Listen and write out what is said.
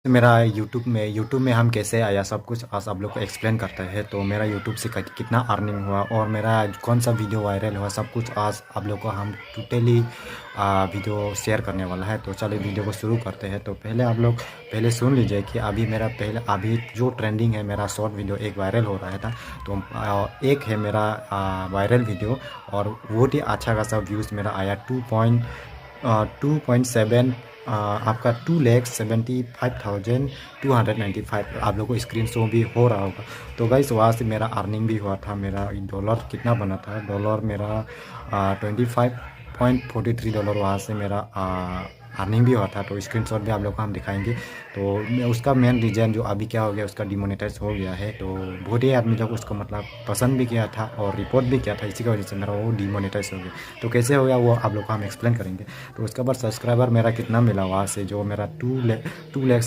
मेरा यूट्यूब में हम कैसे आया सब कुछ आज आप लोग को एक्सप्लेन करते हैं। तो मेरा यूट्यूब से कितना अर्निंग हुआ और मेरा कौन सा वीडियो वायरल हुआ सब कुछ आज आप लोग को हम टोटली वीडियो शेयर करने वाला है। तो चलिए वीडियो को शुरू करते हैं। तो पहले आप लोग पहले सुन लीजिए कि अभी जो ट्रेंडिंग है मेरा शॉर्ट वीडियो एक वायरल हो रहा था। तो एक है मेरा वायरल वीडियो और बहुत ही अच्छा खासा व्यूज़ मेरा आया 2.7 आपका 2,75,295 आप लोगों को स्क्रीन शो भी हो रहा होगा। तो गाइस वहाँ से मेरा अर्निंग भी हुआ था। मेरा डॉलर कितना बना था, डॉलर मेरा 25.43 डॉलर वहाँ से मेरा अर्निंग भी हुआ था। तो स्क्रीनशॉट भी आप लोग को हम दिखाएंगे। तो उसका मेन रीज़न जो अभी क्या हो गया, उसका डिमोनेटाइज हो गया है। तो बहुत ही आदमी लोग उसको मतलब पसंद भी किया था और रिपोर्ट भी किया था, इसी की वजह से मेरा वो डिमोनेटाइज हो गया। तो कैसे हो गया वो आप लोग को हम एक्सप्लेन करेंगे। तो उसके बाद सब्सक्राइबर मेरा कितना मिला वहाँ से, जो मेरा 2 लाख